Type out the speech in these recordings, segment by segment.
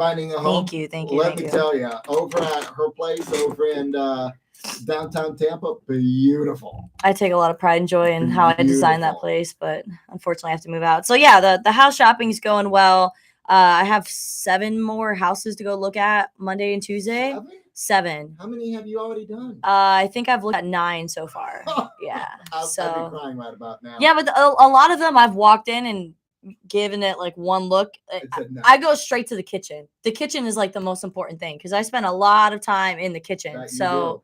finding a home. Thank you. Let me tell you, over at her place over in downtown Tampa, beautiful. I take a lot of pride and joy in how I designed that place, but unfortunately I have to move out. So yeah, the house shopping is going well. I have 7 more houses to go look at Monday and Tuesday. 7. How many have you already done? I think I've looked at 9 so far. Yeah. I'll be crying right about now. Yeah, but a lot of them I've walked in and given it like one look. I go straight to the kitchen. The kitchen is like the most important thing because I spend a lot of time in the kitchen. So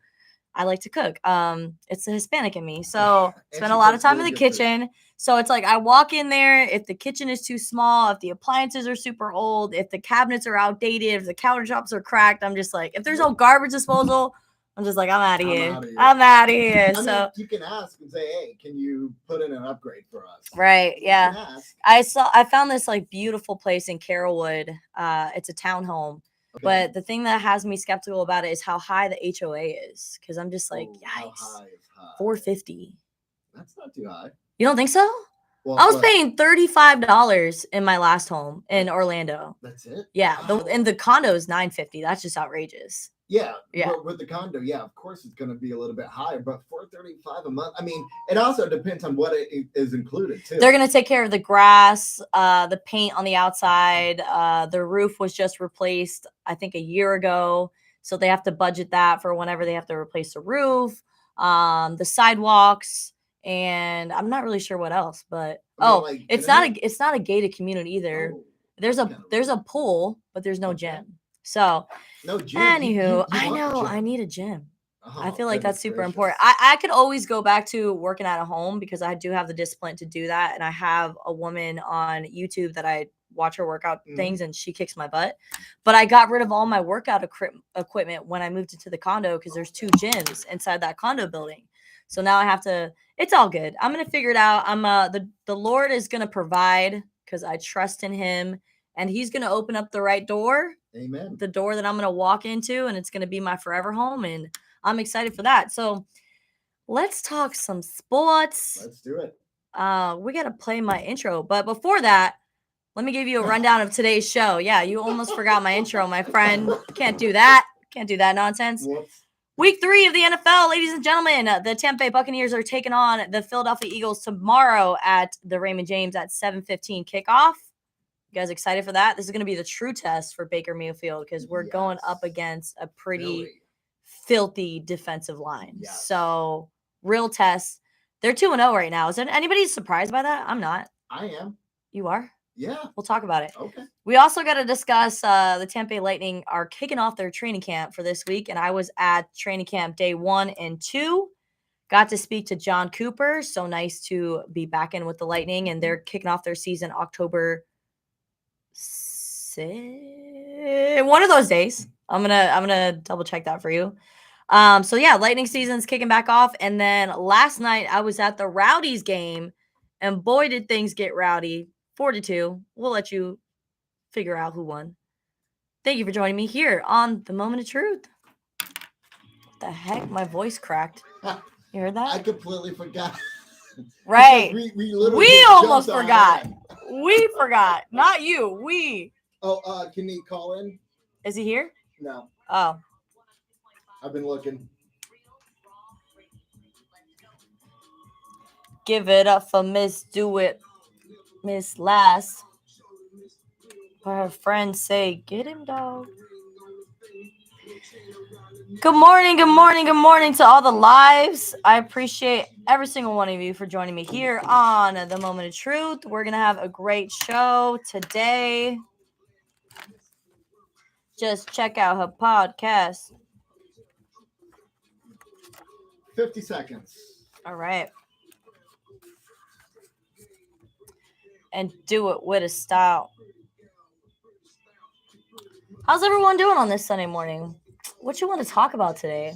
I like to cook. It's the Hispanic in me. So spend a lot of time in the kitchen. So it's like I walk in there. If the kitchen is too small, if the appliances are super old, if the cabinets are outdated, if the countertops are cracked, I'm just like, if there's no garbage disposal, I'm just like, I'm out of here. I'm out of here. I so mean, you can ask and say, hey, can you put in an upgrade for us? Right. Yeah. I found this like beautiful place in Carrollwood. It's a townhome. Okay. But the thing that has me skeptical about it is how high the HOA is. Because I'm just like, yikes. How high is high? $450. That's not too high. You don't think so? Well, I was paying $35 in my last home in Orlando. That's it? Yeah. Wow. And the condo is $950. That's just outrageous. Yeah. With the condo, yeah, of course it's going to be a little bit higher, but $435 a month. I mean, it also depends on what it is included too. They're going to take care of the grass, the paint on the outside. The roof was just replaced, I think, a year ago. So they have to budget that for whenever they have to replace the roof, the sidewalks, and I'm not really sure what else. But it's not a gated community either. Oh, there's a pool, but there's no gym. So, no gym. Anywho, I know I need a gym. I feel like that's super important. I could always go back to working at a home because I do have the discipline to do that. And I have a woman on YouTube that I watch her workout things and she kicks my butt. But I got rid of all my workout equipment when I moved into the condo because there's 2 gyms inside that condo building. So now I have to, it's all good. I'm going to figure it out. The Lord is going to provide because I trust in him and he's going to open up the right door. Amen. The door that I'm going to walk into and it's going to be my forever home. And I'm excited for that. So let's talk some sports. Let's do it. We got to play my intro. But before that, let me give you a rundown of today's show. Yeah, you almost forgot my intro, my friend. Can't do that. Can't do that nonsense. Whoops. Week 3 of the NFL, ladies and gentlemen. The Tampa Bay Buccaneers are taking on the Philadelphia Eagles tomorrow at the Raymond James at 7:15 kickoff. You guys excited for that? This is going to be the true test for Baker Mayfield because we're going up against a pretty filthy defensive line. Yes. So, real test. They're 2-0 right now. Is there anybody surprised by that? I'm not. I am. You are? Yeah. We'll talk about it. Okay. We also got to discuss the Tampa Bay Lightning are kicking off their training camp for this week, and I was at training camp day 1 and 2. Got to speak to John Cooper. So nice to be back in with the Lightning, and they're kicking off their season October 6th. One of those days. I'm gonna double check that for you. So yeah, Lightning season's kicking back off, and then last night I was at the Rowdies game, and boy did things get rowdy. 4-2. We'll let you figure out who won. Thank you for joining me here on The Moment of Truth. What the heck? My voice cracked. You heard that? I completely forgot. Right. we almost forgot. We forgot. Not you. We. Oh, can he call in? Is he here? No. Oh. I've been looking. Give it up for Miss Do It. Miss Lass. Her friends say, get him, dog. Good morning to all the lives. I appreciate every single one of you for joining me here on The Moment of Truth. We're going to have a great show today. Just check out her podcast. 50 seconds. All right. And do it with a style. How's everyone doing on this Sunday morning? What you want to talk about today?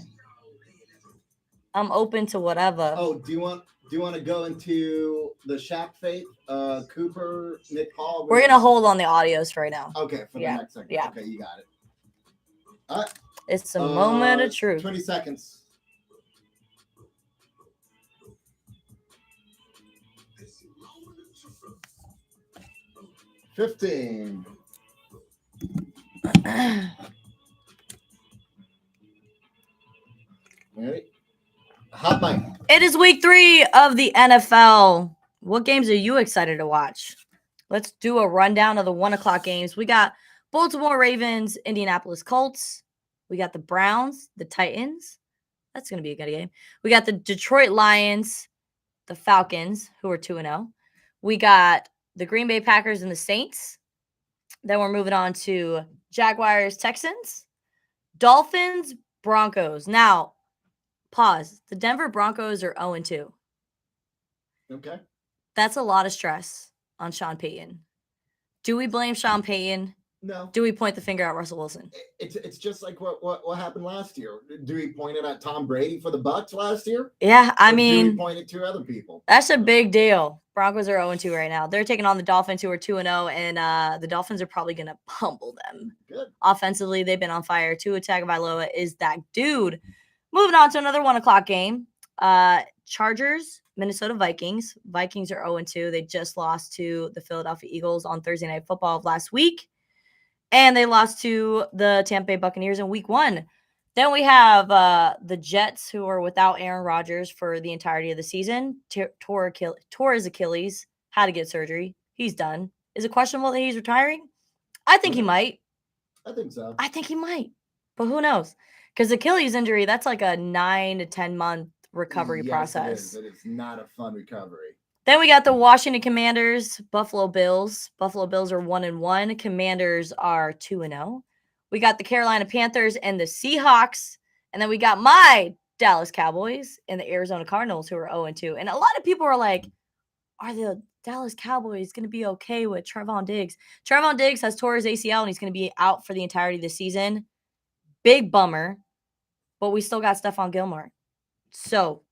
I'm open to whatever. Oh, do you want to go into the Shaq Fate, Cooper, Nick Paul? We're gonna hold on the audios for right now. Okay, for the next segment. Yeah. Okay, you got it. All right. It's a moment of truth. 20 seconds. $15. Ready? Hot mic. It is week 3 of the NFL. What games are you excited to watch? Let's do a rundown of the 1 o'clock games. We got Baltimore Ravens, Indianapolis Colts. We got the Browns, the Titans. That's going to be a good game. We got the Detroit Lions, the Falcons, who are 2-0. We got the Green Bay Packers and the Saints. Then we're moving on to Jaguars, Texans, Dolphins, Broncos. Now, pause. The Denver Broncos are 0-2. Okay. That's a lot of stress on Sean Payton. Do we blame Sean Payton? No. Do we point the finger at Russell Wilson? It's just like what happened last year. Do we point it at Tom Brady for the BUCS last year? Yeah, I or mean, do we point it to other people? That's a big deal. Broncos are 0-2 right now. They're taking on the Dolphins, who are 2-0, and the Dolphins are probably going to pummel them. Good. Offensively, they've been on fire. Tua Tagovailoa is that dude. Moving on to another 1 o'clock game. Chargers, Minnesota Vikings. Vikings are 0-2. They just lost to the Philadelphia Eagles on Thursday Night Football of last week. And they lost to the Tampa Bay Buccaneers in week 1. Then we have the Jets, who are without Aaron Rodgers for the entirety of the season. Tore his Achilles, had to get surgery. He's done. Is it questionable that he's retiring? I think he might. I think so. I think he might. But who knows? Because Achilles injury, that's like a 9 to 10 month recovery process. It is not a fun recovery. Then we got the Washington Commanders, Buffalo Bills. Buffalo Bills are 1-1. Commanders are 2-0. We got the Carolina Panthers and the Seahawks. And then we got my Dallas Cowboys and the Arizona Cardinals, who are 0-2. And a lot of people are like, are the Dallas Cowboys going to be okay with Trevon Diggs? Trevon Diggs has tore his ACL and he's going to be out for the entirety of the season. Big bummer. But we still got Stephon Gilmore. So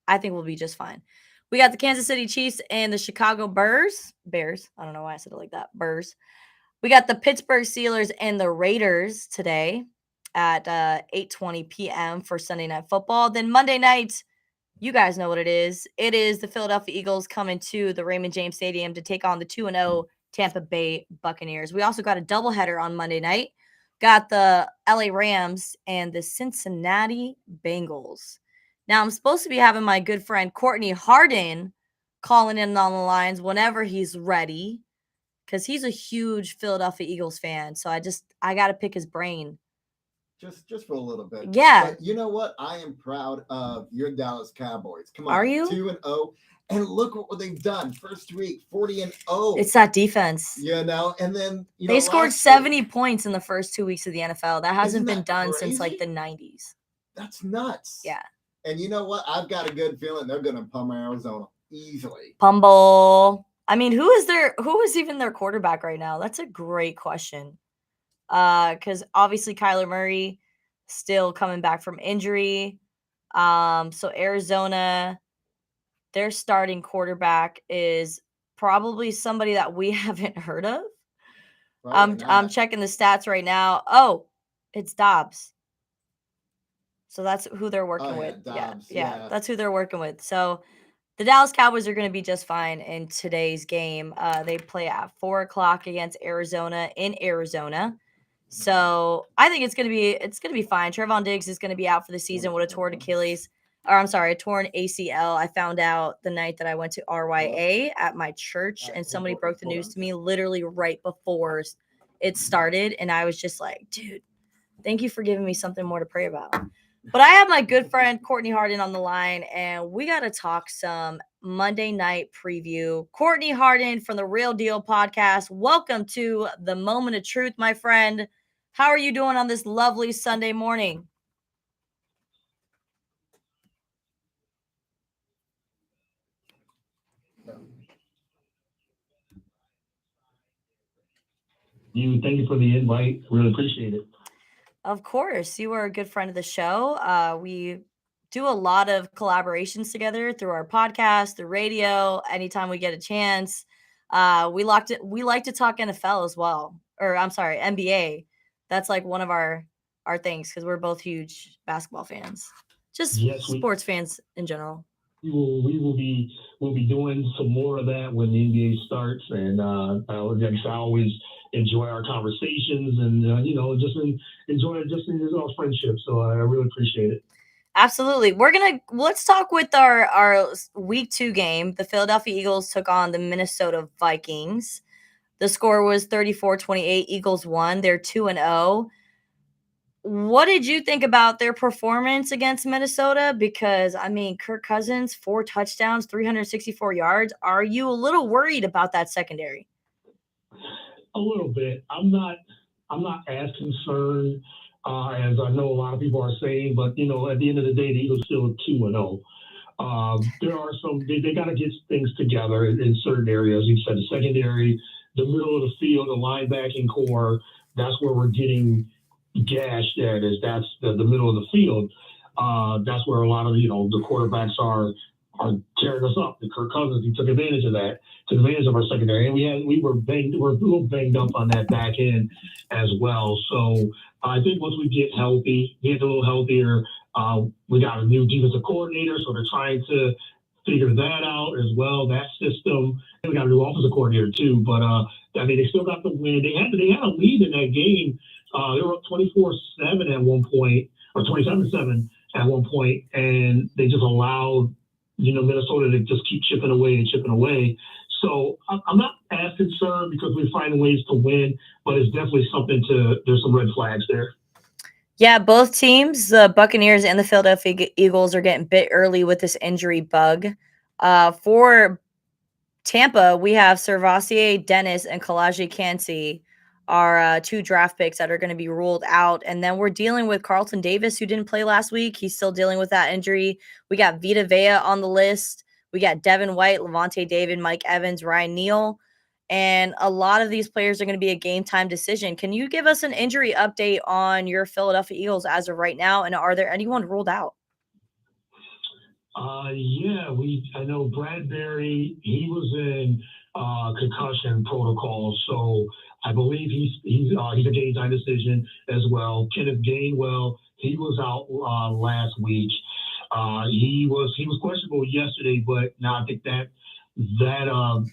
I think we'll be just fine. We got the Kansas City Chiefs and the Chicago Bears. I don't know why I said it like that. Bears. We got the Pittsburgh Steelers and the Raiders today at 8:20 p.m. for Sunday Night Football. Then Monday night, you guys know what it is. It is the Philadelphia Eagles coming to the Raymond James Stadium to take on the 2-0 Tampa Bay Buccaneers. We also got a doubleheader on Monday night. Got the LA Rams and the Cincinnati Bengals. Now, I'm supposed to be having my good friend Courtney Harden calling in on the lines whenever he's ready, because he's a huge Philadelphia Eagles fan. So I got to pick his brain. Just for a little bit. Yeah. But you know what? I am proud of your Dallas Cowboys. Come on. Are you? 2-0. And look what they've done. First week, 40-0. It's that defense. And then they scored 70 points in the first 2 weeks of the NFL. That hasn't been done crazy? Since like the 90s. That's nuts. Yeah. And you know what? I've got a good feeling they're going to pummel Arizona easily. Pummel. I mean, who is even their quarterback right now? That's a great question. Because obviously Kyler Murray still coming back from injury. So Arizona, their starting quarterback is probably somebody that we haven't heard of. I'm checking the stats right now. Oh, it's Dobbs. So that's who they're working with. Dobbs, yeah, that's who they're working with. So the Dallas Cowboys are going to be just fine in today's game. They play at 4:00 against Arizona in Arizona. So I think it's gonna be fine. Trevon Diggs is gonna be out for the season with a torn Achilles. Or I'm sorry, a torn ACL. I found out the night that I went to RYA at my church, and somebody broke the news to me literally right before it started, and I was just like, dude, thank you for giving me something more to pray about. But I have my good friend Courtney Harden on the line, and we got to talk some Monday night preview. Courtney Harden from the Real Deal podcast. Welcome to the Moment of Truth, my friend. How are you doing on this lovely Sunday morning? Thank you for the invite. Really appreciate it. Of course. You are a good friend of the show. We do a lot of collaborations together through our podcast, the radio, anytime we get a chance. We like to talk NFL as well. Or I'm sorry, NBA. That's like one of our things because we're both huge basketball fans. Just sports fans in general. we'll be doing some more of that when the NBA starts, and I always enjoy our conversations and enjoy our friendship. So I really appreciate it. Absolutely. Let's talk with our week 2 game. The Philadelphia Eagles took on the Minnesota Vikings. The score was 34-28. Eagles won. They're 2-0. What did you think about their performance against Minnesota? Because, I mean, Kirk Cousins, 4 touchdowns, 364 yards. Are you a little worried about that secondary? A little bit. I'm not as concerned as I know a lot of people are saying, but, at the end of the day, the Eagles still 2-0. There are they got to get things together in certain areas. You said the secondary, the middle of the field, the linebacking core, that's where we're getting gashed at. That's the middle of the field. That's where a lot of the quarterbacks are tearing us up. The Kirk Cousins, he took advantage of that, took advantage of our secondary, and we were a little banged up on that back end as well. So I think once we get healthy, get a little healthier, we got a new defensive coordinator, so they're trying to figure that out as well, that system. And we got a new offensive coordinator too, but I mean, they still got the win. They had a lead in that game. They were up 24-7 at one point, or 27-7 at one point, and they just allowed Minnesota to just keep chipping away. So I'm not as concerned because we're finding ways to win, but it's definitely there's some red flags there. Yeah, both teams, the Buccaneers and the Philadelphia Eagles, are getting bit early with this injury bug. For Tampa, we have Servassier Dennis and Kalaji Kancey are 2 draft picks that are going to be ruled out. And then we're dealing with Carlton Davis, who didn't play last week. He's still dealing with that injury. We got Vita Vea on the list. We got Devin White, Levante David, Mike Evans, Ryan Neal. And a lot of these players are going to be a game time decision. Can you give us an injury update on your Philadelphia Eagles as of right now? And are there anyone ruled out? Yeah, I know Bradbury, he was in concussion protocol, so I believe he's a game time decision as well. Kenneth Gainwell, he was out last week. He was questionable yesterday, but now I think that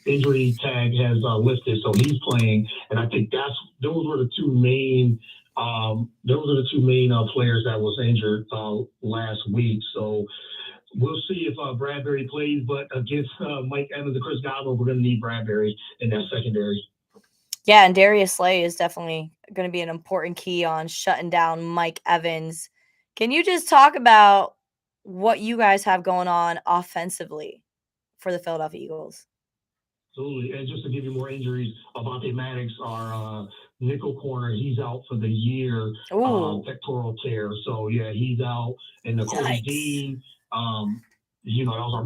injury tag has lifted, so he's playing, and I think those were the two main players that was injured last week. So we'll see if Bradbury plays, but against Mike Evans and Chris Godwin, we're going to need Bradbury in that secondary. Yeah, and Darius Slay is definitely going to be an important key on shutting down Mike Evans. Can you just talk about what you guys have going on offensively for the Philadelphia Eagles? Absolutely. And just to give you more injuries, Avonte Maddox, our nickel corner, he's out for the year, pectoral tear. So, yeah, he's out. And Cody Dean, that was our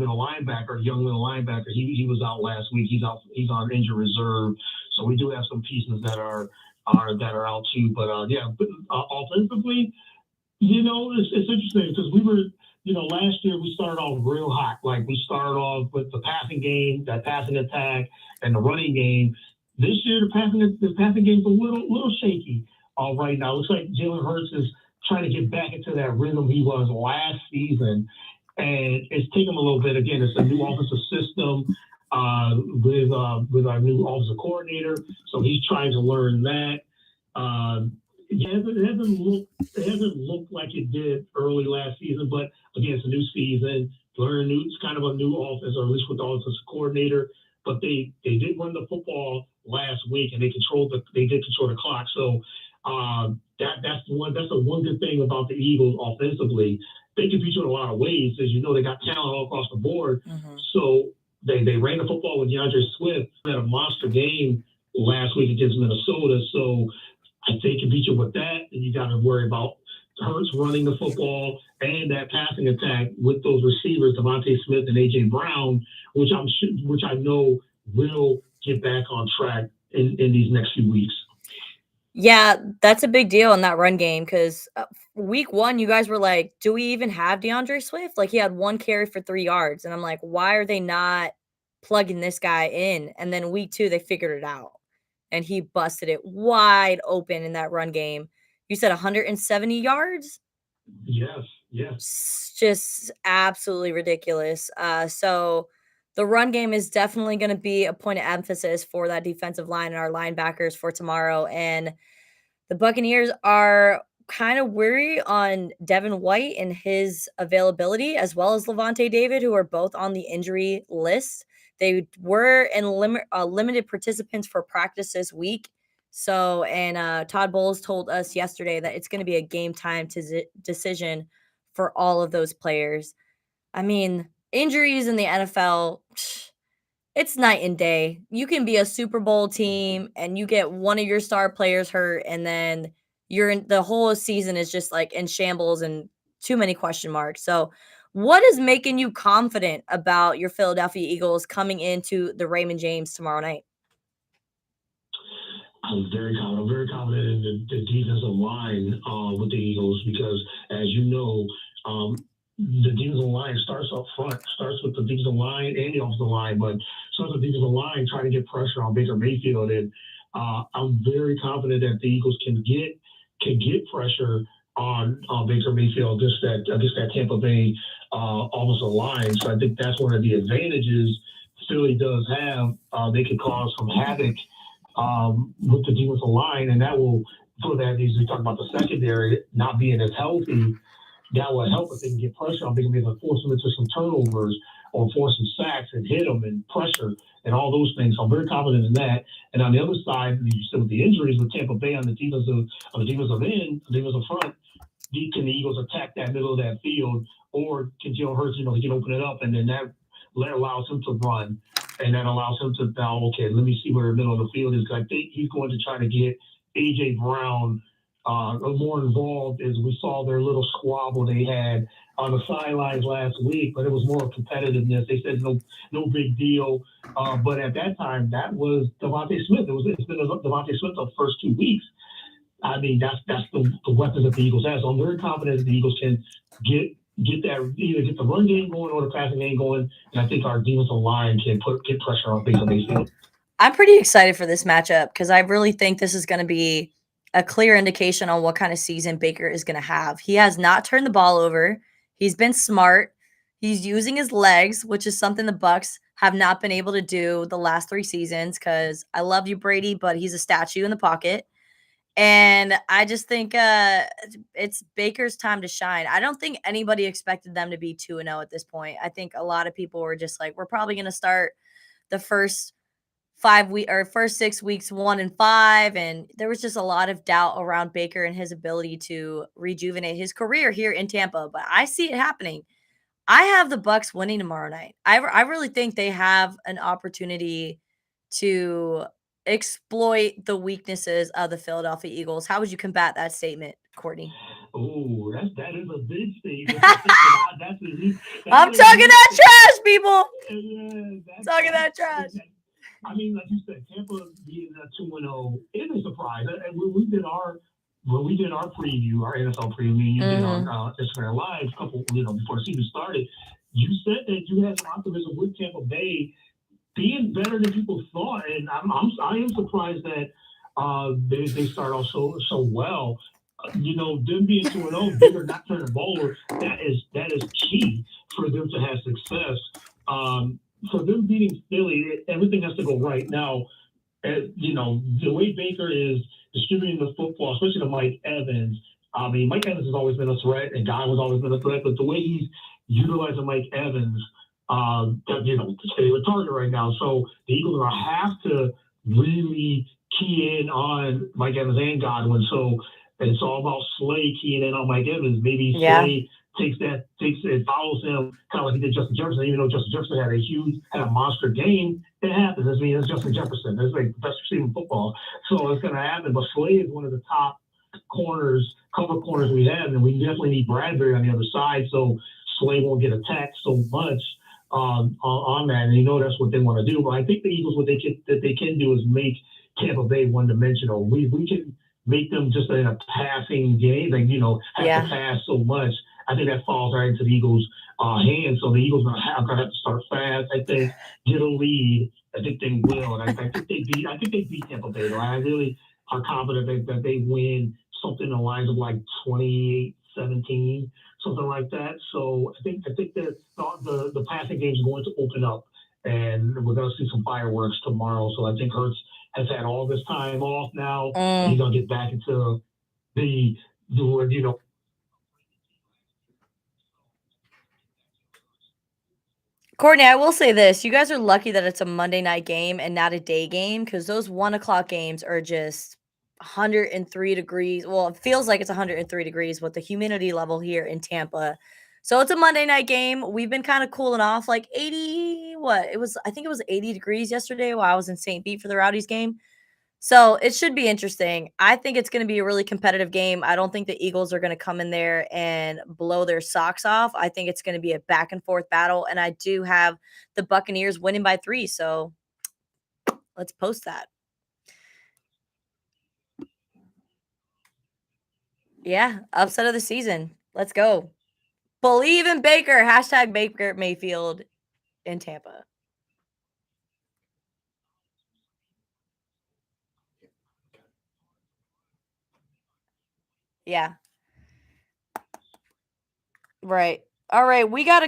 young middle linebacker. He was out last week. He's out. He's on injured reserve. So we do have some pieces that are out too. But offensively, it's interesting because we were, last year we started off real hot. Like we started off with the passing game, that passing attack, and the running game. This year the passing game's a little shaky. Right now, it looks like Jalen Hurts is trying to get back into that rhythm he was last season. And it's taken him a little bit. Again, it's a new offensive system with our new offensive coordinator. So he's trying to learn that. It hasn't looked like it did early last season, but again, it's a new season. It's kind of a new offense, or at least with the offensive coordinator. But they did run the football last week, and they did control the clock. So that's the one good thing about the Eagles offensively. They can beat you in a lot of ways, as they got talent all across the board. Mm-hmm. So they ran the football with DeAndre Swift. They had a monster game last week against Minnesota. So I think they can beat you with that, and you got to worry about Hurts running the football and that passing attack with those receivers, Devontae Smith and A.J. Brown, which I know will get back on track in these next few weeks. Yeah, that's a big deal in that run game because week 1, you guys were like, do we even have DeAndre Swift? Like, he had 1 carry for 3 yards. And I'm like, why are they not plugging this guy in? And then week 2, they figured it out. And he busted it wide open in that run game. You said 170 yards? Yes. Just absolutely ridiculous. So the run game is definitely going to be a point of emphasis for that defensive line and our linebackers for tomorrow. And the Buccaneers are kind of weary on Devin White and his availability, as well as Levante David, who are both on the injury list. They were in limited participants for practice this week. So, and Todd Bowles told us yesterday that it's going to be a game time decision for all of those players. I mean, injuries in the NFL, it's night and day. You can be a Super Bowl team and you get one of your star players hurt, and then the whole season is just like in shambles and too many question marks. So, what is making you confident about your Philadelphia Eagles coming into the Raymond James tomorrow night? I'm very confident. I'm very confident in the defensive line with the Eagles because, as you know, the defensive line starts up front, starts with the defensive line and the offensive line, but starts with the defensive line trying to get pressure on Baker Mayfield. And I'm very confident that the Eagles can get pressure on Baker Mayfield against that Tampa Bay offensive line. So I think that's one of the advantages Philly does have. They could cause some havoc with the defensive line, and that will, for that, as we talk about the secondary not being as healthy, that will help if they can get pressure on. They can be able to force them into some turnovers or force some sacks and hit them and pressure and all those things. So I'm very confident in that. And on the other side, you said with the injuries with Tampa Bay on the defensive front, can the Eagles attack that middle of that field, or can Jalen Hurts, he can open it up, and then that allows him to run. And that allows him to now, okay, let me see where the middle of the field is. Because I think he's going to try to get A.J. Brown more involved, as we saw their little squabble they had on the sidelines last week. But it was more competitiveness. They said no big deal. But at that time, that was Devontae Smith. It's been Devontae Smith the first 2 weeks. I mean, that's the weapons that the Eagles have. So I'm very confident that the Eagles can get the run game going or the passing game going, and I think our defensive line can get pressure on Baker Mayfield. I'm pretty excited for this matchup because I really think this is going to be a clear indication on what kind of season Baker is going to have. He has not turned the ball over. He's been smart. He's using his legs, which is something the BUCS have not been able to do the last 3 seasons because I love you, Brady, but he's a statue in the pocket. And I just think it's Baker's time to shine. I don't think anybody expected them to be 2-0 at this point. I think a lot of people were just like, we're probably going to start the first 6 weeks 1-5, and there was just a lot of doubt around Baker and his ability to rejuvenate his career here in Tampa. But I see it happening. I have the BUCS winning tomorrow night. I really think they have an opportunity to exploit the weaknesses of the Philadelphia Eagles. How would you combat that statement, Courtney? Oh, that is a big statement. I'm talking that trash, people. Talking that trash. I mean, like you said, Tampa being 2-0 is a surprise. And when we did our preview, our NFL preview, you did on Instagram Live a couple, before the season started, you said that you had some optimism with Tampa Bay being better than people thought, and I am surprised that they start off so well. Them being 2-0, Baker not turning the ball over, that is key for them to have success. For them beating Philly, everything has to go right now. The way Baker is distributing the football, especially to Mike Evans. I mean, Mike Evans has always been a threat, and Guy has always been a threat. But the way he's utilizing Mike Evans, his favorite target right now. So the Eagles are going to have to really key in on Mike Evans and Godwin. So it's all about Slay keying in on Mike Evans. Maybe Slay takes it, follows him, kind of like he did Justin Jefferson. Even though Justin Jefferson had a monster game, it happens. I mean, it's Justin Jefferson. It's like the best receiver in football. So it's going to happen. But Slay is one of the top cover corners we have, and we definitely need Bradbury on the other side. So Slay won't get attacked so much on that, and that's what they want to do. But I think the Eagles, what they can do is make Tampa Bay one-dimensional. We can make them just in a passing game, have to pass so much. I think that falls right into the Eagles' hands. So the Eagles are gonna have to start fast. I think get a lead. I think they will, and I think they beat Tampa Bay. Though I really are confident that they win something in the lines of like 28-17. something like that. So I think that the passing game is going to open up, and we're going to see some fireworks tomorrow. So I think Hurts has had all this time off now. He's going to get back into the Courtney, I will say this. You guys are lucky that it's a Monday night game and not a day game, because those 1 o'clock games are just 103 degrees. Well, it feels like it's 103 degrees with the humidity level here in Tampa. So it's a Monday night game. We've been kind of cooling off, like 80, I think it was 80 degrees yesterday while I was in St. Pete for the Rowdies game. So it should be interesting. I think it's going to be a really competitive game. I don't think the Eagles are going to come in there and blow their socks off. I think it's going to be a back and forth battle. And I do have the Buccaneers winning by 3. So let's post that. Yeah, upset of the season. Let's go. Believe in Baker. Hashtag Baker Mayfield in Tampa. Yeah. Right. All right. We got to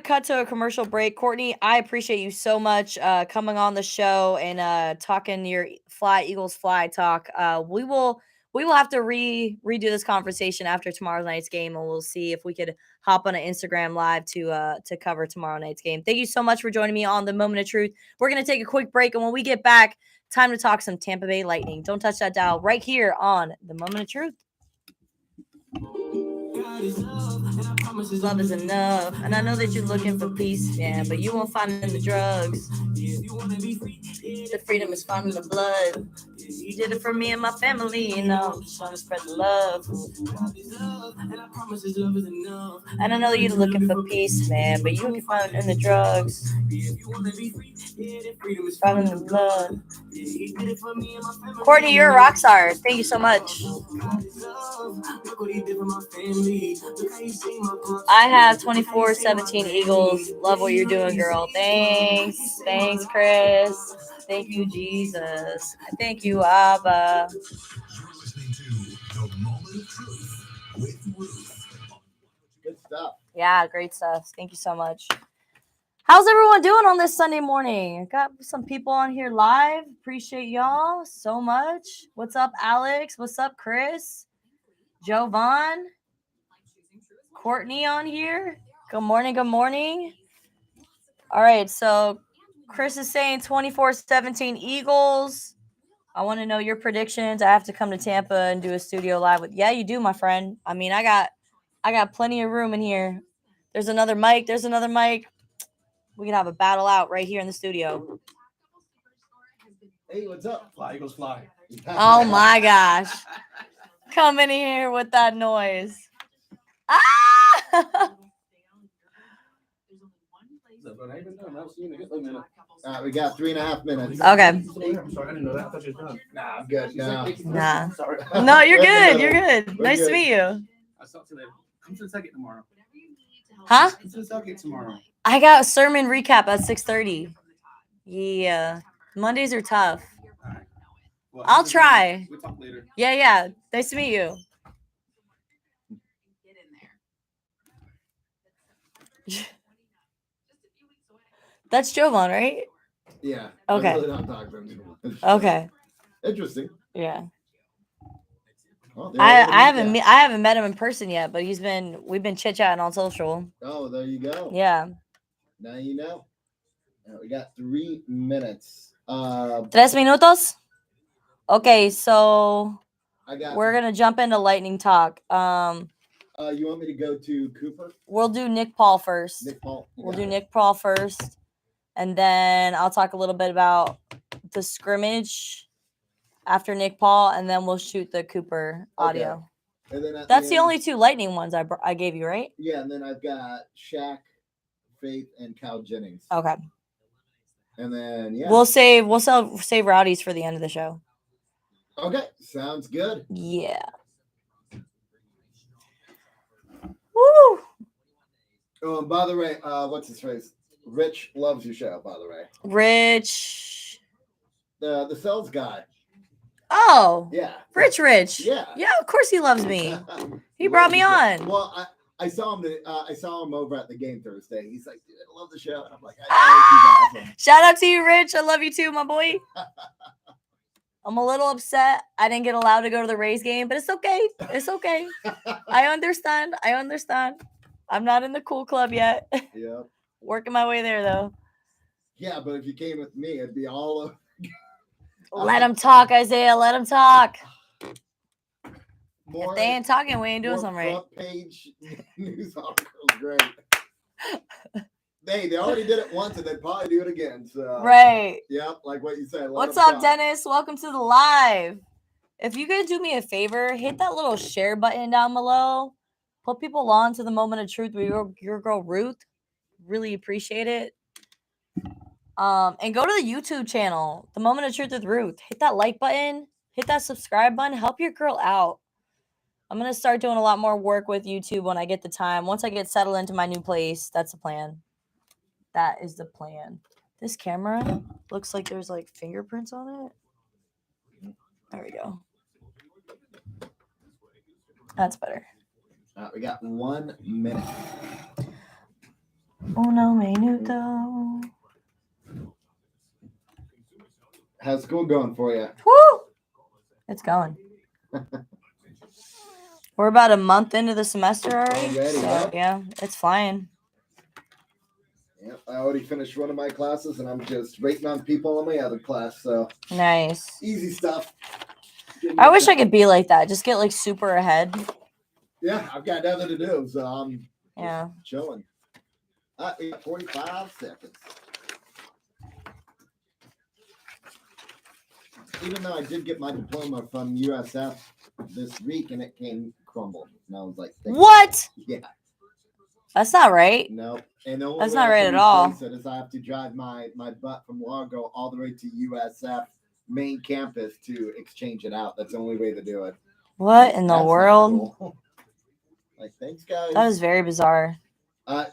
cut to a commercial break. Courtney, I appreciate you so much coming on the show and talking your Eagles fly talk. We will have to redo this conversation after tomorrow night's game, and we'll see if we could hop on an Instagram live to cover tomorrow night's game. Thank you so much for joining me on the Moment of Truth. We're going to take a quick break, and when we get back, time to talk some Tampa Bay Lightning. Don't touch that dial right here on the Moment of Truth. Love is enough, and I know that you're looking for peace, yeah, but you won't find it in the drugs. The freedom is found in the blood. You did it for me and my family, you know. Just want to spread the love. And I know you're looking for peace, man, but you can find it in the drugs. Found in the blood. Courtney, you're a rock star. Thank you so much. I have 24-17 Eagles. Love what you're doing, girl. Thanks. Thanks, Chris. Thank you, Jesus. Thank you, Abba. You're listening to The Moment of Truth with Ruth. Good stuff. Yeah, great stuff. Thank you so much. How's everyone doing on this Sunday morning? I got some people on here live. Appreciate y'all so much. What's up, Alex? What's up, Chris? Jovan? Courtney on here. Good morning. Good morning. All right, so Chris is saying 24-17 Eagles. I want to know your predictions. I have to come to Tampa and do a studio live with. Yeah, you do, my friend. I mean, I got plenty of room in here. There's another mic. We can have a battle out right here in the studio. Hey, what's up? Fly, Eagles fly. Oh my gosh. Coming in here with that noise. Ah! We got 3.5 minutes. Okay. I'm sorry, I didn't know that. I thought you were done. Nah, I'm good. No. Nah. Sorry. No, you're good. You're good. We're Nice good. to meet you. I'll talk to you later. Come to the second tomorrow. Huh? Come to the second tomorrow. I got a sermon recap at 6:30. Yeah. Mondays are tough. All right. Well, I'll try. We'll talk later. Yeah. Nice to meet you. That's Jovan, right? Yeah. Okay. I'm really not talking to him too much. Okay. Interesting. Yeah. Well, I haven't met him in person yet, but we've been chit-chatting on social. Oh, there you go. Yeah. Now you know. All right, we got 3 minutes. 3 minutos? Okay, so we're gonna jump into lightning talk. You want me to go to Cooper? We'll do Nick Paul first. Nick Paul. We'll do Nick Paul first, and then I'll talk a little bit about the scrimmage after Nick Paul, and then we'll shoot the Cooper audio. Okay. And then That's the only 2 lightning ones I gave you, right? Yeah, and then I've got Shaq, Faith, and Kyle Jennings. Okay. And then we'll save Rowdies for the end of the show. Okay, sounds good. Yeah. Woo! Oh, and by the way, what's his face? Rich loves your show, by the way. Rich. The sales guy. Oh. Yeah. Rich. Yeah. Yeah, of course he loves me. He brought me on. Well, I saw him over at the game Thursday. He's like, dude, I love the show. And I'm like, I know, he's awesome. Shout out to you, Rich. I love you too, my boy. I'm a little upset I didn't get allowed to go to the Rays game, but it's okay. It's okay. I understand. I'm not in the cool club yet. Yeah. Working my way there, though. Yeah, but if you came with me, it'd be all over. Let him talk, Isaiah. Let him talk. More, if they ain't talking, we ain't doing something right. Front page news articles, great. They already did it once, and they'd probably do it again. So right. Yep, like what you said. What's up, Dennis? Welcome to the live. If you could do me a favor, hit that little share button down below. Put people on to the moment of truth with your girl Ruth. Really appreciate it. And go to the YouTube channel, The Moment of Truth with Ruth. Hit that like button. Hit that subscribe button. Help your girl out. I'm going to start doing a lot more work with YouTube when I get the time. Once I get settled into my new place, that's the plan. That is the plan. This camera looks like there's like fingerprints on it. There we go. That's better. We got 1 minute. Uno minuto. How's school going for you? Woo! It's going. We're about a month into the semester already. So, yeah, it's flying. Yep, I already finished one of my classes, and I'm just waiting on people in my other class. So nice. Easy stuff. I wish I could be like that. Just get like super ahead. Yeah, I've got nothing to do, so I'm chilling. We got 45 seconds. Even though I did get my diploma from USF this week, and it came crumbled, and I was like, "What? Yeah, that's not right." No, and the only that's not right at all. Is I have to drive my butt from Largo all the way to USF main campus to exchange it out. That's the only way to do it. What in the world? Cool. Like, thanks, guys. That is very bizarre.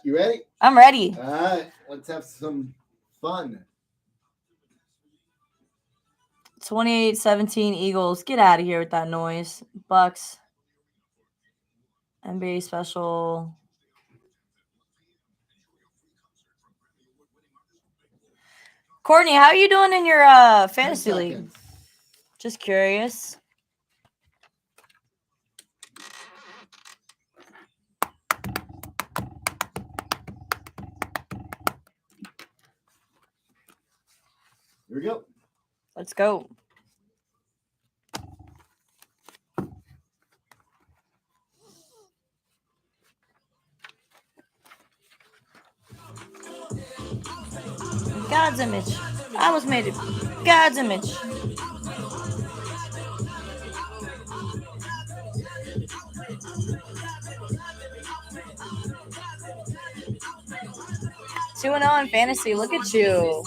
You ready? I'm ready. All right, let's have some fun. 28-17 Eagles. Get out of here with that noise. BUCS. NBA special. Courtney, how are you doing in your fantasy league? Just curious. Here we go. Let's go. God's image. I was made in God's image. Two and 0 in fantasy. Look at you.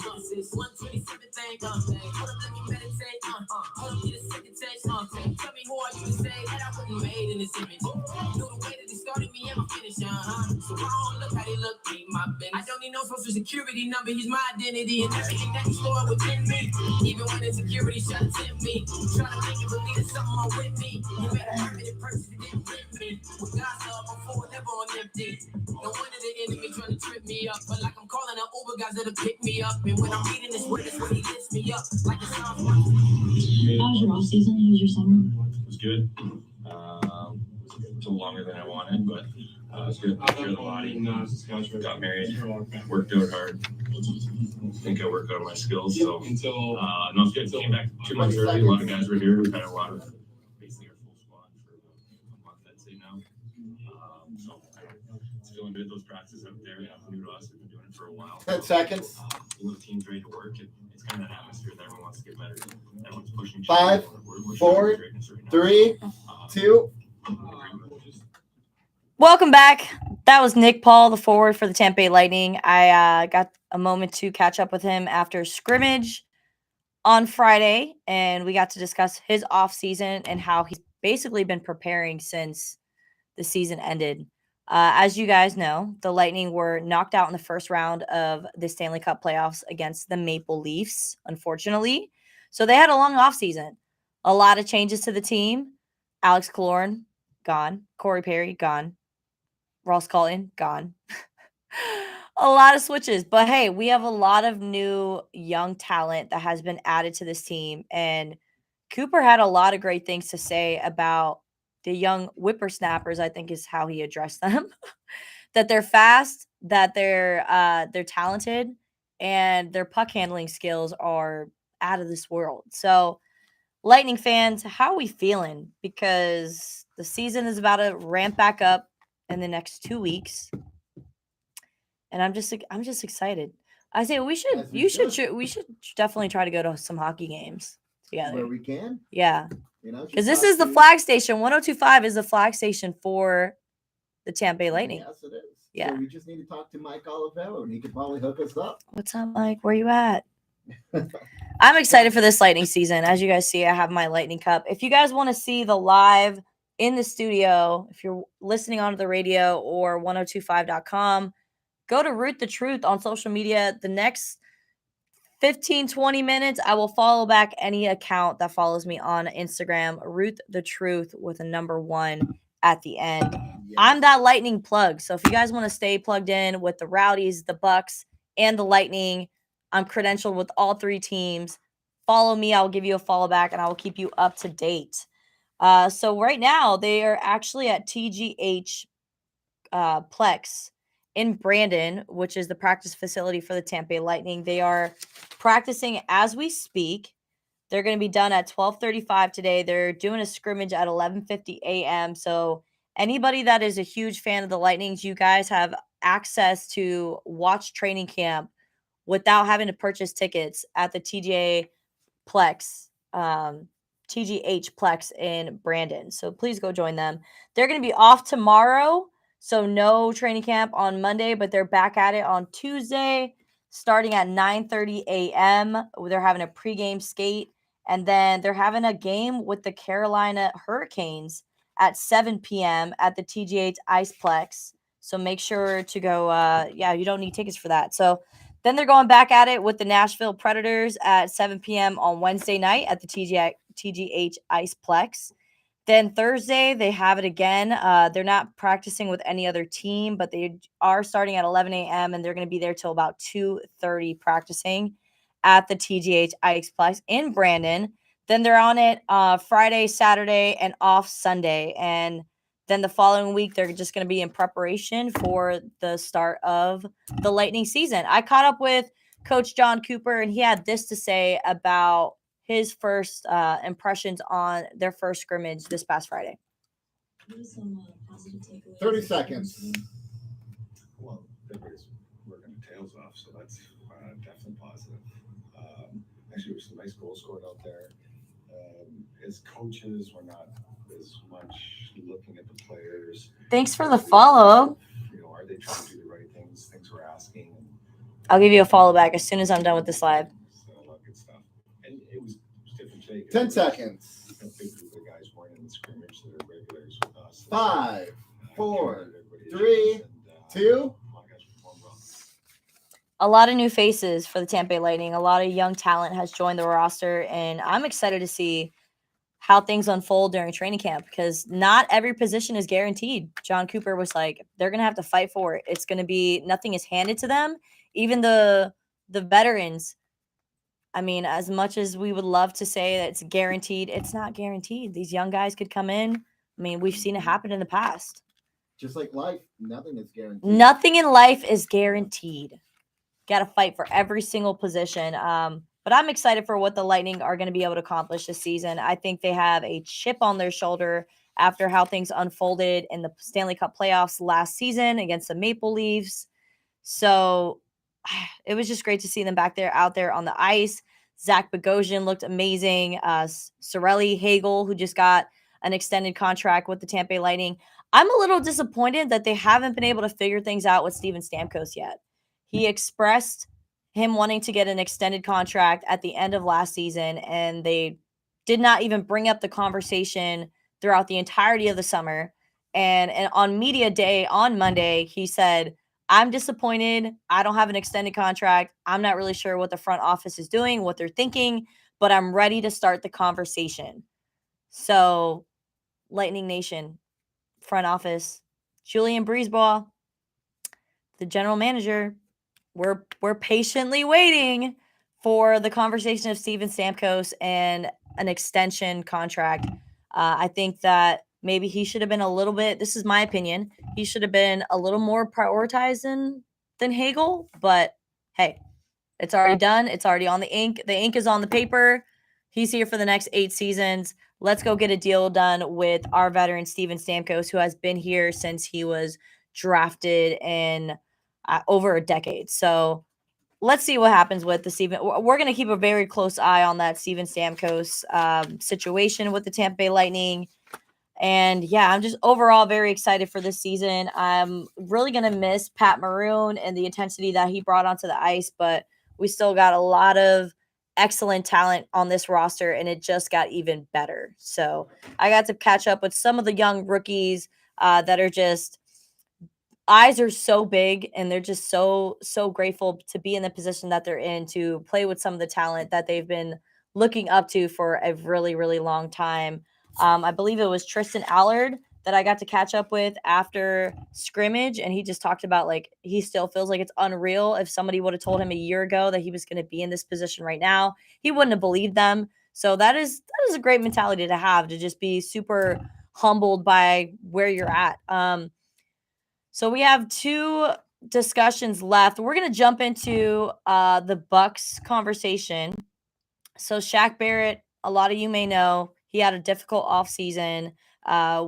I don't need no social security number. He's my identity and everything that's stored within me. Even when insecurity shuts in me, trying to make it believe that something wrong with me. You made a permanent person that didn't rip me. With God's love, I'm full, never on empty. No wonder the enemy trying to trip me up, but like I'm calling out Uber guys that'll pick me up. And when I'm reading this word, it's when he lifts me up. Like the sound. How was your off season? How was your summer? It was good. Took longer than I wanted, but it was good. Took care of the body. Got married. Worked out hard. I think I worked on my skills. So no, it's good. Came back 2 months early. A lot of guys were here. We've had a lot of basically our full squad for a month, I'd say now. So it's feeling good. Those practices out there, new to us. We've been doing it for a while. 10 seconds. The team's ready to work. It's kind of that atmosphere that everyone wants to get better. Everyone's pushing. 5, 4, 3, 2. Welcome back. That was Nick Paul, the forward for the Tampa Bay Lightning. I got a moment to catch up with him after scrimmage on Friday, and we got to discuss his offseason and how he's basically been preparing since the season ended. As you guys know, the Lightning were knocked out in the first round of the Stanley Cup playoffs against the Maple Leafs, unfortunately. So they had a long offseason. A lot of changes to the team. Alex Killorn, gone. Corey Perry, gone. Ross Colton, gone. A lot of switches. But hey, we have a lot of new young talent that has been added to this team. And Cooper had a lot of great things to say about the young whippersnappers, I think is how he addressed them. That they're fast, that they're talented, and their puck handling skills are out of this world. So, Lightning fans, how are we feeling? Because the season is about to ramp back up in the next 2 weeks, and I'm just excited. I say we should definitely try to go to some hockey games together where we can. Yeah, just because this talk is the to- flag station. 102.5 is the flag station for the Tampa Bay Lightning. Yes, it is. Yeah. So we just need to talk to Mike Olivello, and he could probably hook us up. What's up, Mike? Where you at? I'm excited for this Lightning season. As you guys see, I have my Lightning cup. If you guys want to see the live in the studio, if you're listening onto the radio or 1025.com, go to Ruth the Truth on social media. The next 15, 20 minutes, I will follow back any account that follows me on Instagram, Ruth the Truth with a number 1 at the end. Yes. I'm that Lightning plug. So if you guys want to stay plugged in with the Rowdies, the BUCS, and the Lightning, I'm credentialed with all 3 teams. Follow me. I'll give you a follow back, and I will keep you up to date. So right now, they are actually at TGH Plex in Brandon, which is the practice facility for the Tampa Bay Lightning. They are practicing as we speak. They're going to be done at 12:35 today. They're doing a scrimmage at 11:50 a.m. So anybody that is a huge fan of the Lightnings, you guys have access to watch training camp without having to purchase tickets at the TGH Plex in Brandon. So please go join them. They're going to be off tomorrow, so no training camp on Monday, but they're back at it on Tuesday starting at 9:30 a.m. They're having a pregame skate, and then they're having a game with the Carolina Hurricanes at 7 p.m. at the TGH Iceplex. So make sure to go. You don't need tickets for that. So then they're going back at it with the Nashville Predators at 7 p.m. on Wednesday night at the TGH Iceplex. Then Thursday, they have it again. They're not practicing with any other team, but they are starting at 11 a.m., and they're going to be there till about 2:30 practicing at the TGH Iceplex in Brandon. Then they're on it Friday, Saturday, and off Sunday. And then the following week, they're just going to be in preparation for the start of the Lightning season. I caught up with Coach John Cooper, and he had this to say about his first impressions on their first scrimmage this past Friday. 30 seconds. Well, everybody's working their tails off, so that's definitely positive. Actually, there was some nice goals scored out there. As coaches, we're not as much looking at the players. Thanks for the follow. Are they trying to do the right things? Things we're asking. I'll give you a follow back as soon as I'm done with this live. So a lot of good stuff. And it was different take. 10 seconds. A big group of guys weren't in the scrimmage that are regulars with us. 5, 4, 3, 2. A lot of new faces for the Tampa Bay Lightning. A lot of young talent has joined the roster, and I'm excited to see how things unfold during training camp because not every position is guaranteed. John Cooper was like, they're going to have to fight for it. It's going to be nothing is handed to them. Even the veterans, I mean, as much as we would love to say that it's guaranteed, it's not guaranteed. These young guys could come in. I mean, we've seen it happen in the past. Just like life, nothing is guaranteed. Nothing in life is guaranteed. Got to fight for every single position. But I'm excited for what the Lightning are going to be able to accomplish this season. I think they have a chip on their shoulder after how things unfolded in the Stanley Cup playoffs last season against the Maple Leafs. So it was just great to see them back there, out there on the ice. Zach Bogosian looked amazing. Sorelli Hagel, who just got an extended contract with the Tampa Bay Lightning. I'm a little disappointed that they haven't been able to figure things out with Steven Stamkos yet. He expressed him wanting to get an extended contract at the end of last season, and they did not even bring up the conversation throughout the entirety of the summer. And on media day on Monday, he said, I'm disappointed. I don't have an extended contract. I'm not really sure what the front office is doing, what they're thinking, but I'm ready to start the conversation. So, Lightning Nation, front office, Julian Breezeball, the general manager, we're patiently waiting for the conversation of Steven Stamkos and an extension contract. I think that maybe he should have been a little bit, this is my opinion, he should have been a little more prioritized than Hagel, but hey, it's already done. It's already on the ink. The ink is on the paper. He's here for the next 8 seasons. Let's go get a deal done with our veteran Steven Stamkos, who has been here since he was drafted in over a decade. So let's see what happens with the Steven. We're going to keep a very close eye on that Steven Stamkos situation with the Tampa Bay Lightning. And yeah, I'm just overall very excited for this season. I'm really going to miss Pat Maroon and the intensity that he brought onto the ice, but we still got a lot of excellent talent on this roster, and it just got even better. So I got to catch up with some of the young rookies that are just, eyes are so big, and they're just so grateful to be in the position that they're in, to play with some of the talent that they've been looking up to for a really, really long time. I believe it was Tristan Allard that I got to catch up with after scrimmage, and he just talked about, like, he still feels like it's unreal. If somebody would have told him a year ago that he was going to be in this position right now, he wouldn't have believed them. So that is a great mentality to have, to just be super humbled by where you're at. So we have 2 discussions left. We're going to jump into the BUCS conversation. So Shaq Barrett, a lot of you may know, he had a difficult offseason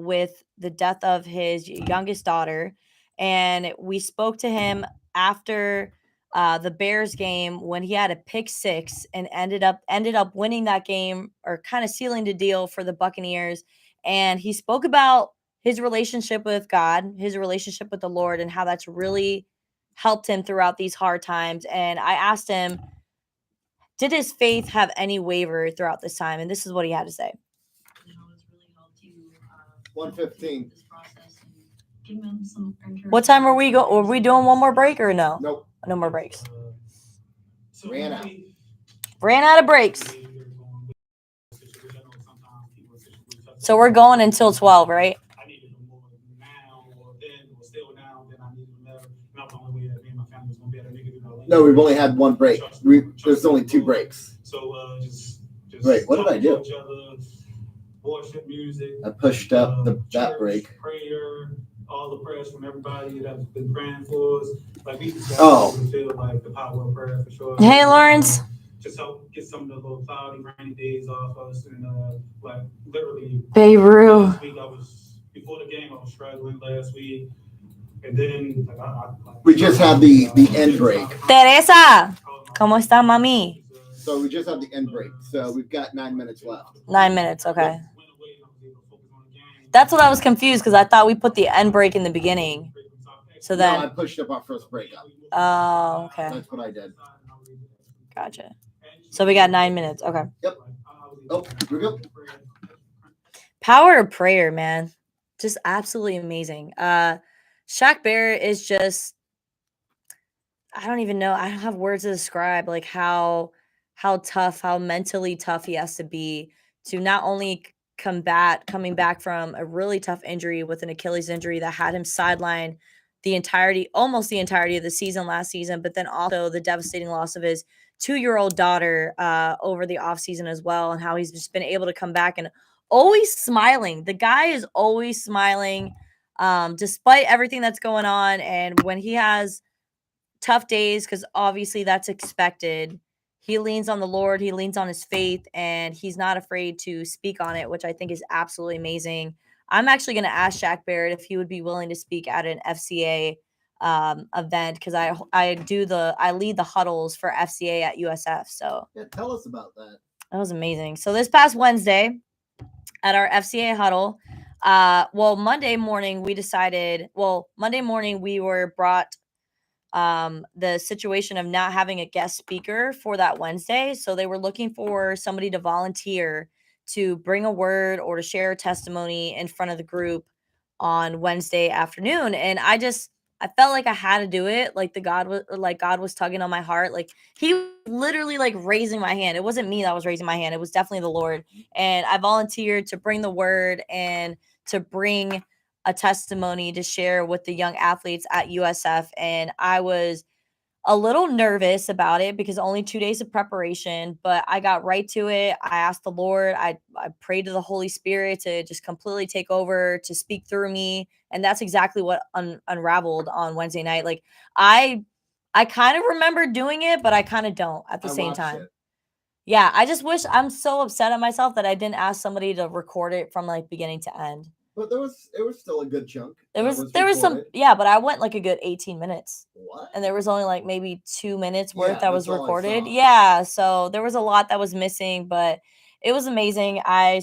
with the death of his youngest daughter. And we spoke to him after the Bears game when he had a pick 6 and ended up winning that game, or kind of sealing the deal for the Buccaneers. And he spoke about his relationship with God, his relationship with the Lord, and how that's really helped him throughout these hard times. And I asked him, did his faith have any waver throughout this time? And this is what he had to say. 1:15. What time are we Are we doing one more break or no? Nope. No more breaks. Ran out. Ran out of breaks. So we're going until 12, right? No, we've only had one break. There's only 2 breaks. So just Wait, what did I do? Worship music. I pushed up that break. Prayer, all the prayers from everybody that's been praying for us. Like we just feel like the power of prayer for sure. Hey, Lawrence. Just help get some of the little cloudy, rainy days off us, and like literally. Beirut. Last week before the game I was struggling last week, and then We just had the end break. Teresa, ¿cómo está, mami? So we just have the end break. So we've got 9 minutes left. 9 minutes, okay. That's what I was confused, because I thought we put the end break in the beginning. So then I pushed up our first break up. Oh, okay. That's what I did. Gotcha. So we got 9 minutes. Okay. Yep. Oh, here we go. Power of prayer, man. Just absolutely amazing. Shaq Barrett is just, I don't even know. I don't have words to describe like how tough, how mentally tough he has to be to not only coming back from a really tough injury with an Achilles injury that had him sidelined almost the entirety of the season last season, but then also the devastating loss of his 2-year-old daughter over the offseason as well, and how he's just been able to come back and always smiling. The guy is always smiling despite everything that's going on. And when he has tough days, because obviously that's expected, he leans on the Lord, he leans on his faith, and he's not afraid to speak on it, which I think is absolutely amazing. I'm actually going to ask Shaq Barrett if he would be willing to speak at an FCA event, because I lead the huddles for FCA at USF. So yeah, tell us about that. That was amazing. So this past Wednesday at our FCA huddle, Monday morning we were brought the situation of not having a guest speaker for that Wednesday. So they were looking for somebody to volunteer to bring a word or to share a testimony in front of the group on Wednesday afternoon. And I felt like I had to do it. Like God was tugging on my heart. Like he was literally like raising my hand. It wasn't me that was raising my hand. It was definitely the Lord. And I volunteered to bring the word and to bring a testimony to share with the young athletes at USF. And I was a little nervous about it because only 2 days of preparation, but I got right to it. I asked the Lord, I prayed to the Holy Spirit to just completely take over, to speak through me. And that's exactly what unraveled on Wednesday night. Like I kind of remember doing it, but I kind of don't at the same time. It. Yeah, I just wish, I'm so upset at myself that I didn't ask somebody to record it from like beginning to end. But it was still a good chunk. There was some, yeah, but I went like a good 18 minutes. What? And there was only like maybe 2 minutes worth that was that's all I recorded. saw. Yeah, so there was a lot that was missing, but it was amazing. I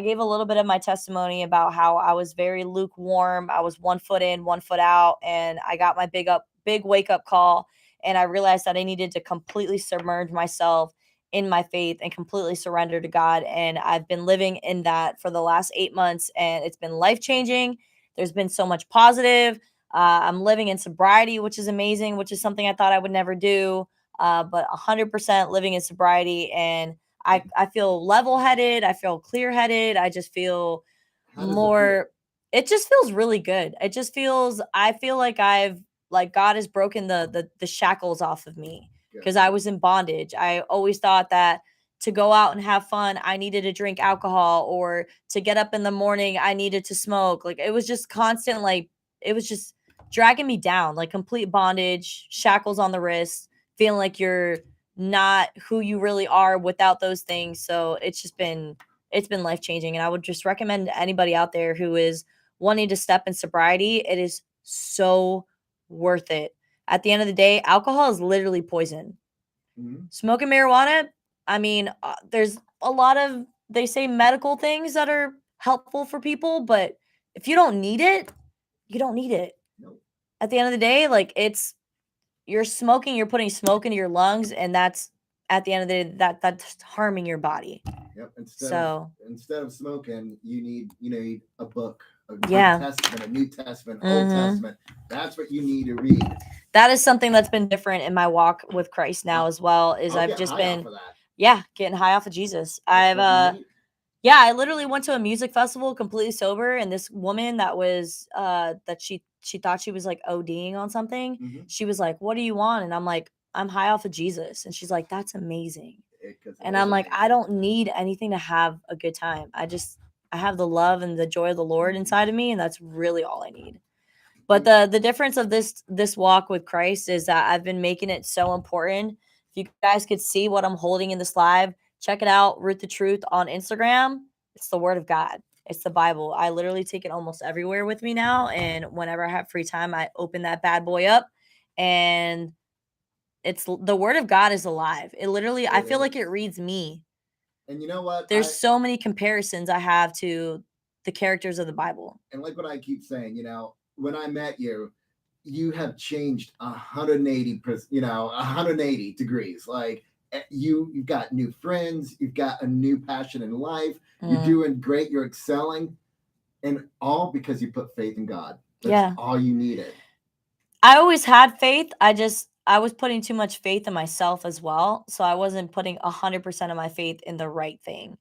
gave a little bit of my testimony about how I was very lukewarm. I was 1 foot in, 1 foot out, and I got my big wake up call, and I realized that I needed to completely submerge myself in my faith and completely surrender to God. And I've been living in that for the last 8 months, and it's been life-changing. There's been so much positive. I'm living in sobriety, which is amazing, which is something I thought I would never do. But 100% living in sobriety, and I feel level-headed. I feel clear-headed. I just feel more. It just feels really good. It just feels. I feel like God has broken the shackles off of me because I was in bondage. I always thought that to go out and have fun, I needed to drink alcohol, or to get up in the morning, I needed to smoke. Like it was just constant, like it was just dragging me down, like complete bondage, shackles on the wrist, feeling like you're not who you really are without those things. So it's been life-changing. And I would just recommend to anybody out there who is wanting to step in sobriety, it is so worth it. At the end of the day, alcohol is literally poison. Mm-hmm. Smoking marijuana, I mean, there's a lot of, they say medical things that are helpful for people, but if you don't need it, you don't need it. Nope. At the end of the day, like you're smoking, you're putting smoke into your lungs, and that's at the end of the day, that's harming your body. Yep. Instead of smoking, you need a book, Testament, a New Testament, Old Testament. That's what you need to read. That is something that's been different in my walk with Christ now as well. Is I've just been, getting high off of Jesus. I literally went to a music festival completely sober, and this woman that was that she thought she was like ODing on something. Mm-hmm. She was like, "What do you want?" And I'm like, "I'm high off of Jesus." And she's like, "That's amazing." And I'm like, "I don't need anything to have a good time. I have the love and the joy of the Lord inside of me, and that's really all I need." But the difference of this walk with Christ is that I've been making it so important. If you guys could see what I'm holding in this live, check it out, Ruth the Truth on Instagram. It's the Word of God. It's the Bible. I literally take it almost everywhere with me now. And whenever I have free time, I open that bad boy up, and it's the Word of God is alive. It literally, I feel like it reads me. And you know what? There's so many comparisons I have to the characters of the Bible. And like what I keep saying, when I met you, you have changed 180 degrees. Like you've got new friends, you've got a new passion in life. You're doing great. You're excelling, and all because you put faith in God. That's all you needed. I always had faith. I was putting too much faith in myself as well. So I wasn't putting 100% of my faith in the right thing.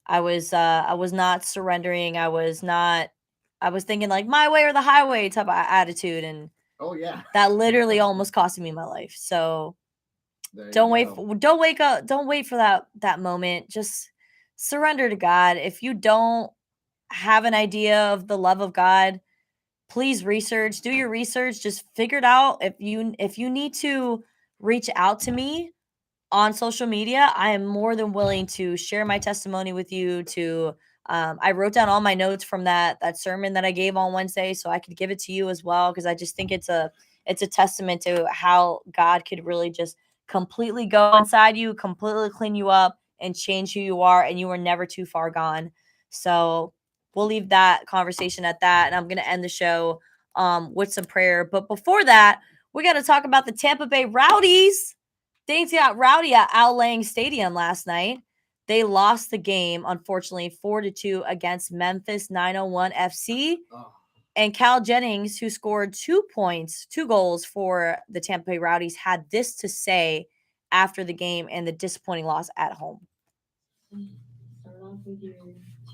I was not surrendering. I was thinking like my way or the highway type of attitude. And that literally almost costed me my life. So don't wait for that moment. Just surrender to God. If you don't have an idea of the love of God, please do your research. Just figure it out. If you need to reach out to me on social media, I am more than willing to share my testimony with you. I wrote down all my notes from that sermon that I gave on Wednesday, so I could give it to you as well, because I just think it's a testament to how God could really just completely go inside you, completely clean you up, and change who you are, and you are never too far gone. So we'll leave that conversation at that, and I'm going to end the show with some prayer. But before that, we got to talk about the Tampa Bay Rowdies. Things got rowdy at Al Lang Stadium last night. They lost the game, unfortunately, 4-2 against Memphis 901 FC. Oh. And Cal Jennings, who scored 2 goals for the Tampa Bay Rowdies, had this to say after the game and the disappointing loss at home. Start off with your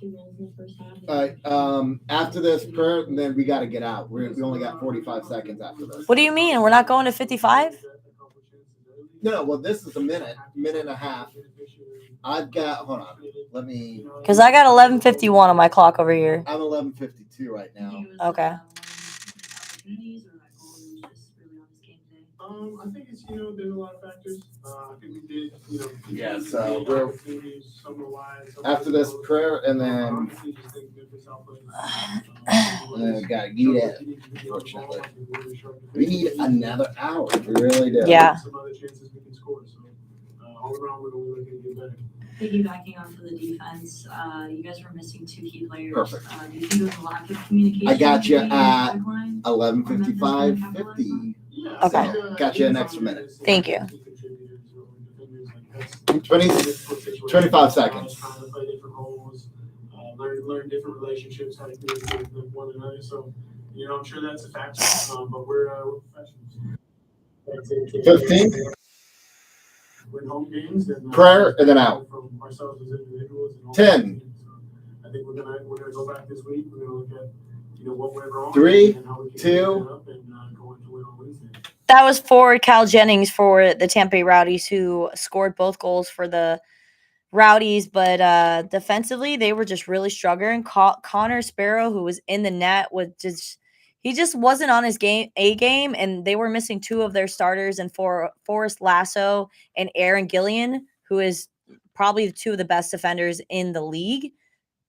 2 goals in the first half. All right. After this prayer, and then we got to get out. We only got 45 seconds after this. What do you mean? We're not going to 55? No, well, this is a minute and a half. I've got, hold on, let me. Because I got 11:51 on my clock over here. I'm 11:52 right now. Okay. I think it's, there's a lot of factors. I think we did, Yeah, so we're after this prayer, and then we got to eat it. Unfortunately, we need another hour. We really do. Yeah. Some other chances we can score. So all around, we're going to get better. Piggybacking off of the defense, you guys were missing 2 key players. Perfect. Do you think it was a lack of communication? I got you between at the backline? 11:55:50. Okay. So, got you an extra minute. Thank you. 25 seconds. Learn different relationships, how to communicate with one another. So, I'm sure that's a factor. But we're professionals. 15. Win home games and Prayer and then out. From ourselves as individuals. And 10. I think we're gonna go back this week. We're gonna look at what went wrong. 3, and how we can 2. up and go into win on Wednesday. That was forward Cal Jennings for the Tampa Bay Rowdies, who scored both goals for the Rowdies, but defensively they were just really struggling. Connor Sparrow, who was in the net, he just wasn't on his game, and they were missing 2 of their starters, and Forrest Lasso and Aaron Gillian, who is probably 2 of the best defenders in the league.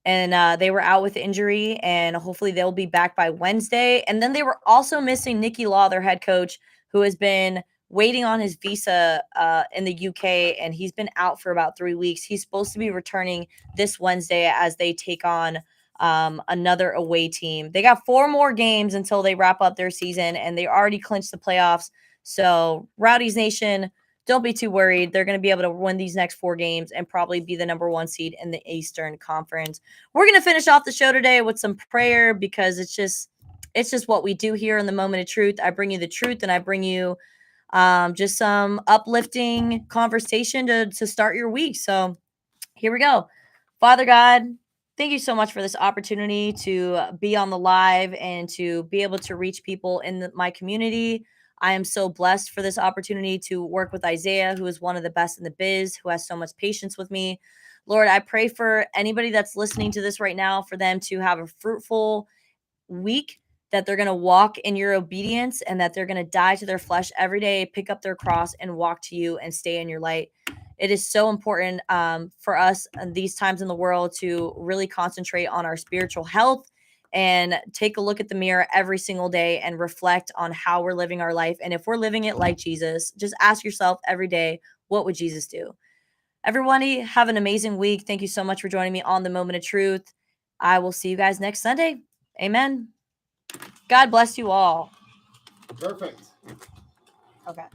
And they were out with injury, and hopefully they'll be back by Wednesday. And then they were also missing Nicky Law, their head coach, who has been waiting on his visa in the UK, and he's been out for about 3 weeks. He's supposed to be returning this Wednesday as they take on another away team. They got 4 more games until they wrap up their season, and they already clinched the playoffs. So Rowdies Nation, don't be too worried. They're going to be able to win these next 4 games and probably be the number 1 seed in the Eastern Conference. We're going to finish off the show today with some prayer, because it's just what we do here in the Moment of Truth. I bring you the truth, and I bring you just some uplifting conversation to start your week. So here we go. Father God, thank you so much for this opportunity to be on the live and to be able to reach people in my community. I am so blessed for this opportunity to work with Isaiah, who is one of the best in the biz, who has so much patience with me. Lord, I pray for anybody that's listening to this right now, for them to have a fruitful week, that they're going to walk in your obedience, and that they're going to die to their flesh every day, pick up their cross, and walk to you and stay in your light. It is so important for us in these times in the world to really concentrate on our spiritual health and take a look at the mirror every single day and reflect on how we're living our life. And if we're living it like Jesus, just ask yourself every day, what would Jesus do? Everybody, have an amazing week. Thank you so much for joining me on the Moment of Truth. I will see you guys next Sunday. Amen. God bless you all. Perfect. Okay.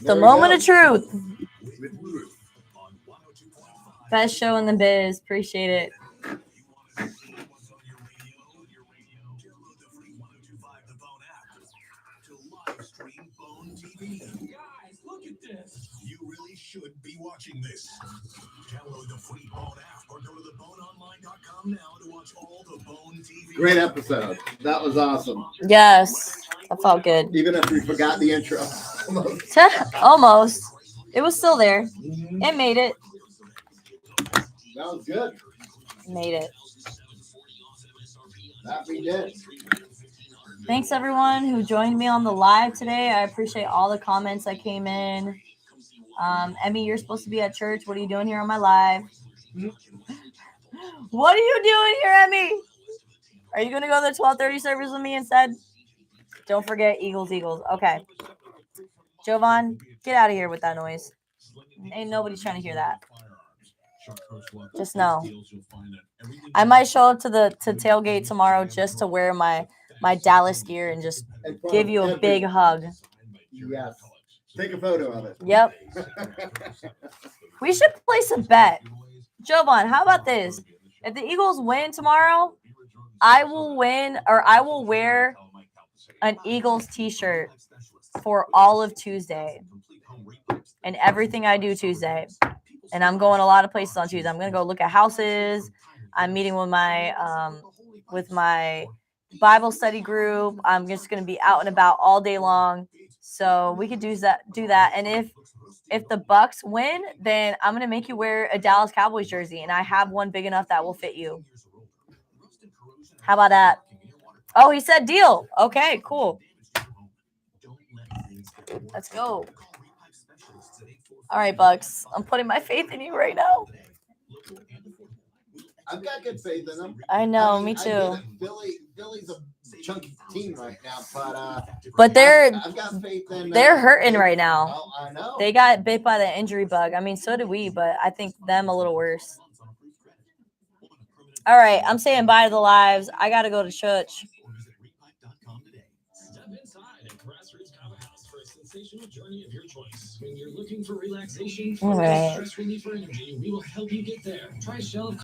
The Moment of Truth. Best show in the biz. Appreciate it. Guys, look at this. You really should be watching this. Download the free Bone app or go to theboneonline.com now to watch all the Bone TV. Great episode. That was awesome. Yes. That felt good. Even if we forgot the intro. Almost. It was still there. It made it. That was good. Made it. That we did. Thanks, everyone who joined me on the live today. I appreciate all the comments that came in. Emmy, you're supposed to be at church. What are you doing here on my live? What are you doing here, Emmy? Are you going to go to the 12:30 service with me instead? Don't forget Eagles. Okay. Jovan, get out of here with that noise. Ain't nobody trying to hear that. Just know. I might show up to tailgate tomorrow just to wear my Dallas gear and just give you a big hug. Yes. Take a photo of it. Yep. We should place a bet. Jovan, how about this? If the Eagles win tomorrow, I will wear an Eagles t-shirt for all of Tuesday and everything I do Tuesday. And I'm going a lot of places on Tuesday. I'm going to go look at houses. I'm meeting with my Bible study group. I'm just going to be out and about all day long. So we could do that. And if the BUCS win, then I'm going to make you wear a Dallas Cowboys jersey. And I have one big enough that will fit you. How about that? Oh, he said deal. Okay, cool. Let's go. All right, BUCS. I'm putting my faith in you right now. I've got good faith in them. I know, me too. Philly's a chunky team right now, but I've got faith in. They're hurting right now. Oh, I know. They got bit by the injury bug. I mean, so did we, but I think them a little worse. All right, I'm saying bye to the lives. I gotta go to church. Sensational journey of your choice. When you're looking for relaxation, all right. stress relief, or energy, we will help you get there. Try Shell.